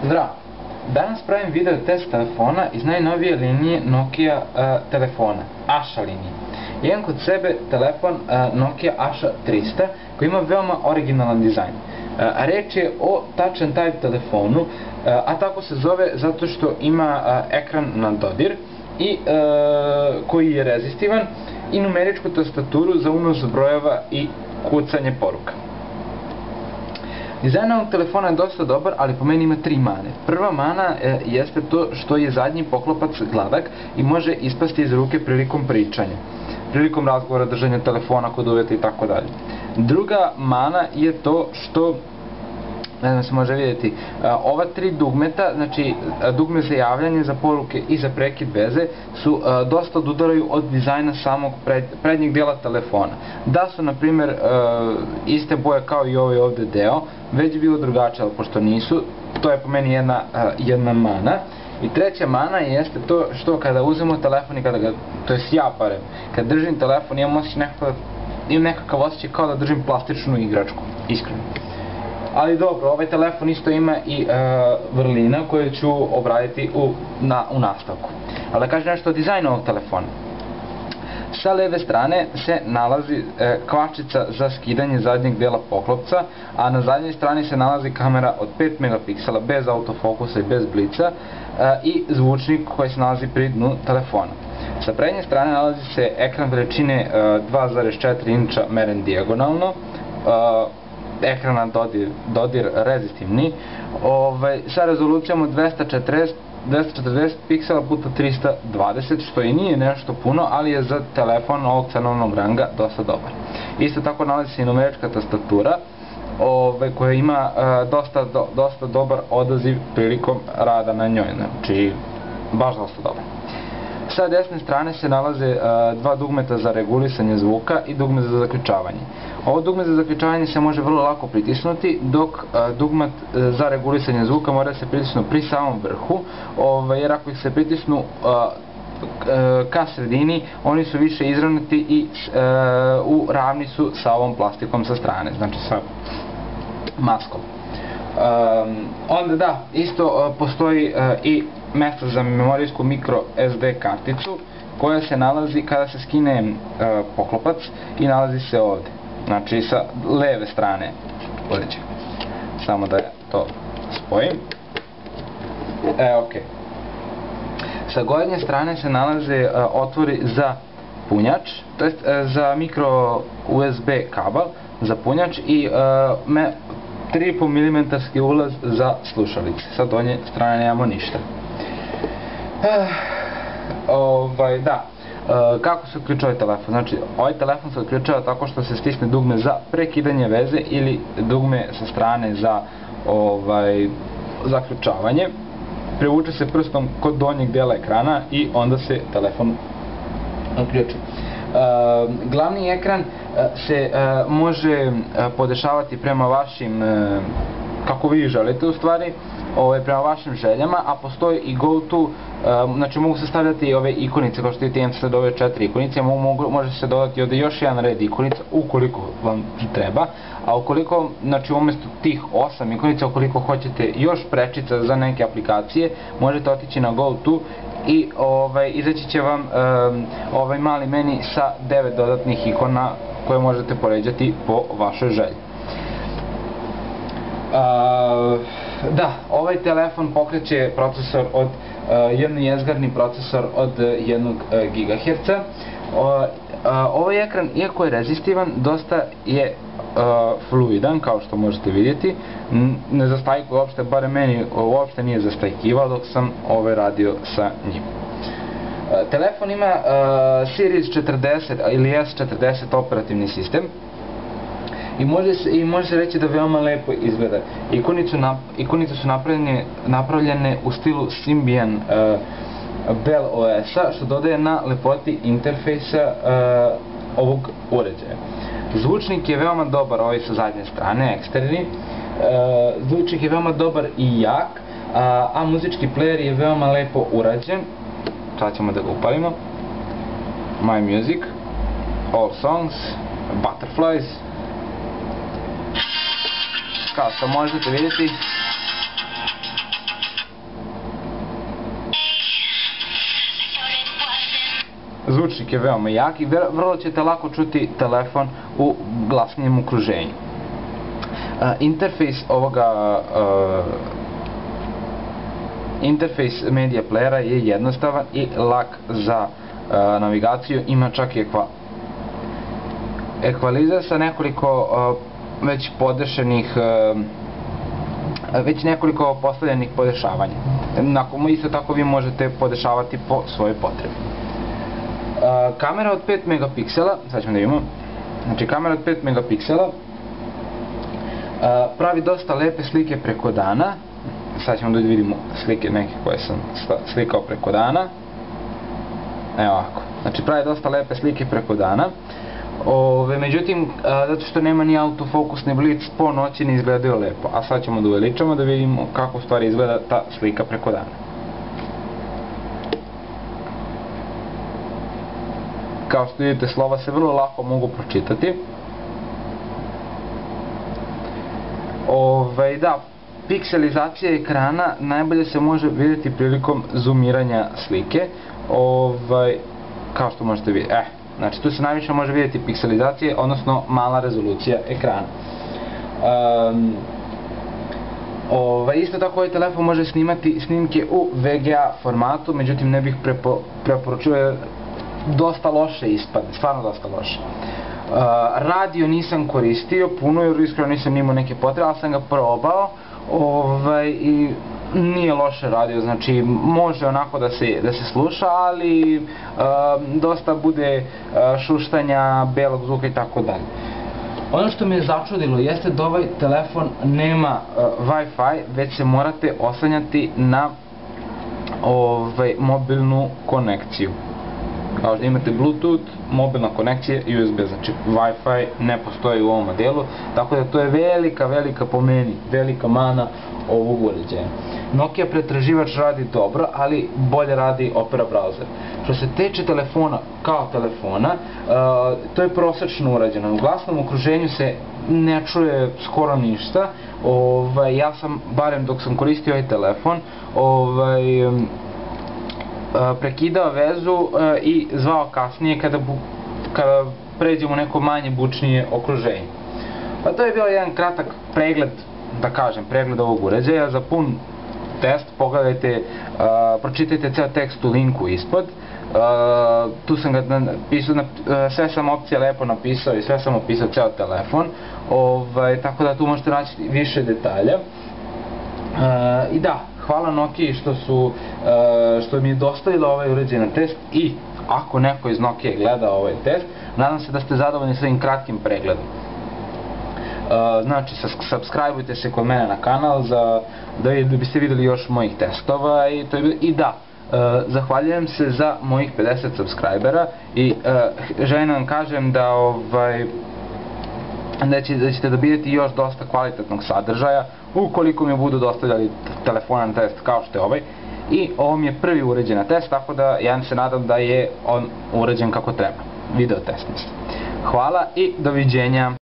Zdravo! Danas pravim video test telefona iz najnovije linije Nokia telefona, Asha linije. Imam kod sebe telefon Nokia Asha 300 koji ima veoma originalan dizajn. Reč je o touch and type telefonu, a tako se zove zato što ima ekran na dodir koji je rezistivan i numeričku tastaturu za unos brojeva i kucanje poruka. Dizajn ovog telefona je dosta dobar, ali po meni ima 3 mane. Prva mana jeste to što je zadnji poklopac gladak i može ispasti iz ruke prilikom pričanja, prilikom razgovora, držanja telefona kod uvjeta i tako dalje. Druga mana je to što, ne znam se može vidjeti, ova 3 dugmeta, znači dugme za javljanje, za poruke i za prekid veze, su dosta odudaraju od dizajna samog prednjeg dijela telefona. Da su, na primjer, iste boje kao i ovaj ovdje deo, već bi bilo drugačije, ali pošto nisu, to je po meni jedna mana. I treća mana jeste to što kada uzmemo telefon i kada ga, to jest ja barem, kad držim telefon imam nekakav osjećaj kao da držim plastičnu igračku, iskreno. Ali dobro, ovaj telefon isto ima i vrlina koje ću obraditi u nastavku. Ali da kažem nešto o dizajnu ovog telefona. Sa leve strane se nalazi kvačica za skidanje zadnjeg dela poklopca, a na zadnjoj strani se nalazi kamera od 5 megapiksela bez autofokusa i bez blica i zvučnik koji se nalazi pri dnu telefona. Sa prednje strane nalazi se ekran veličine 2,4 inča meren dijagonalno, ekran na dodir rezistivni, sa rezolucijom od 240 piksela puta 320, što i nije nešto puno, ali je za telefon ovog cenovnog ranga dosta dobar. Isto tako nalazi se i numerička tastatura koja ima dosta dobar odaziv prilikom rada na njoj, znači baš dosta dobar. Sa desne strane se nalaze 2 dugmeta za regulisanje zvuka i dugme za zaključavanje. Ovo dugme za zaključavanje se može vrlo lako pritisnuti, dok dugmat za regulisanje zvuka mora se pritisnu pri samom vrhu, jer ako ih se pritisnu ka sredini, oni su više izravnati i u ravni su sa ovom plastikom sa strane, znači sa maskom. Onda da, isto postoji i mesto za memorijsku micro SD karticu koja se nalazi kada se skine poklopac i nalazi se ovdje, znači sa leve strane uređaja. Samo da to spojim. Ok. Sa gornje strane se nalaze otvori za punjač, to jest za micro USB kabel za punjač i 3,5 mm ulaz za slušalice. Sa donje strane nemamo ništa. Da, kako se uključuje telefon? Znači, ovaj telefon se uključava tako što se stisne dugme za prekidanje veze ili dugme sa strane za zaključavanje. Privuče se prstom kod donjeg dijela ekrana i onda se telefon uključi. Glavni ekran se može podešavati prema vašim, kako vi želite u stvari, prema vašim željama, a postoji i go to, znači mogu se stavljati ove ikonice, kao što vidite imam sad ove 4 ikonice, može se dodati ovdje još jedan red ikonica ukoliko vam treba, a ukoliko, znači umjesto tih 8 ikonica, ukoliko hoćete još prečica za neke aplikacije, možete otići na go to i izaći će vam ovaj mali meni sa 9 dodatnih ikona koje možete poređati po vašoj želji. Da, ovaj telefon pokreće procesor od jednojezgarni procesor od 1 GHz. Ovaj ekran, iako je rezistivan, dosta je fluidan, kao što možete vidjeti. Ne zastajkuje uopšte, barem meni uopšte nije zastajkivao dok sam radio sa njim. Telefon ima Series 40 ili S40 operativni sistem i može se reći da veoma lepo izgleda. Ikonice su napravljene u stilu Symbian Bell OS-a, što dodaje na lepoti interfejsa ovog uređaja. Zvučnik je veoma dobar, ovaj sa zadnje strane, eksterni. Zvučnik je veoma dobar i jak, a muzički player je veoma lepo urađen. Sad ćemo da ga upalimo. My Music, All Songs, Butterflies. Kao što možete vidjeti, zvučnik je veoma jak i vrlo ćete lako čuti telefon u glasnijem okruženju. Interfejs ovoga interfejs media playera je jednostavan i lak za navigaciju, ima čak i ekvalizer sa nekoliko već podešenih već nekoliko postavljenih podešavanja. Isto tako vi možete podešavati po svojoj potrebi. Kamera od 5 megapiksela, sad ćemo da vidimo, znači kamera od 5 megapiksela pravi dosta lepe slike preko dana. Sad ćemo da vidimo slike neke koje sam slikao preko dana. Evo ovako, znači pravi dosta lepe slike preko dana. Međutim, zato što nema ni autofokus ni blic, po noći ne izgledaju lepo. A sad ćemo da uveličamo da vidimo kako u stvari izgleda ta slika preko dana. Kao što vidite, slova se vrlo lako mogu pročitati. Da, pikselizacija ekrana najbolje se može vidjeti prilikom zoomiranja slike. Kao što možete vidjeti, znači tu se najviše može vidjeti pikselizacija, odnosno mala rezolucija ekrana. Isto tako ovaj telefon može snimati snimke u VGA formatu, međutim ne bih preporučio, dosta loše ispadne, stvarno dosta loše. Radio nisam koristio puno jer iskreno nisam imao neke potrebe, ali sam ga probao i nije loše radio, znači može onako da se sluša, ali dosta bude šuštanja, belog zvuka i tako dalje. Ono što me je začudilo jeste da ovaj telefon nema Wi-Fi, već se morate oslanjati na mobilnu konekciju. Kao što imate Bluetooth, mobilna konekcija i USB, znači Wi-Fi ne postoji u ovom modelu, tako da to je velika po meni, velika mana ovog uređaja. Nokia pretraživač radi dobro, ali bolje radi Opera browser. Što se tiče telefona kao telefona, to je prosečno urađeno. U glasnom okruženju se ne čuje skoro ništa. Ja sam, barem dok sam koristio ovaj telefon, prekidao vezu i zvao kasnije kada pređemo u neko manje bučnije okruženje. Pa to je bio jedan kratak pregled, da kažem, pregled ovog uređaja. Za pun test pogledajte, pročitajte ceo tekst u linku ispod. Tu sam ga napisao, sve sam opcije lepo napisao i sve sam opisao ceo telefon, tako da tu možete naći više detalja. I da, hvala Nokiji što mi je dostavila ovaj uređaj na test i ako neko iz Nokije gleda ovaj test, nadam se da ste zadovoljni s ovim kratkim pregledom. Znači, subscribeujte se kod mene na kanal da biste vidjeli još mojih testova i da, zahvaljujem se za mojih 50 subscribera i želim da vam kažem da ćete dobijeti još dosta kvalitetnog sadržaja ukoliko mi budu dostavljali telefona na test kao što je ovaj. I ovo mi je prvi uređaj na test, tako da ja se nadam da je on uređen kako treba. Video test mislim. Hvala i doviđenja.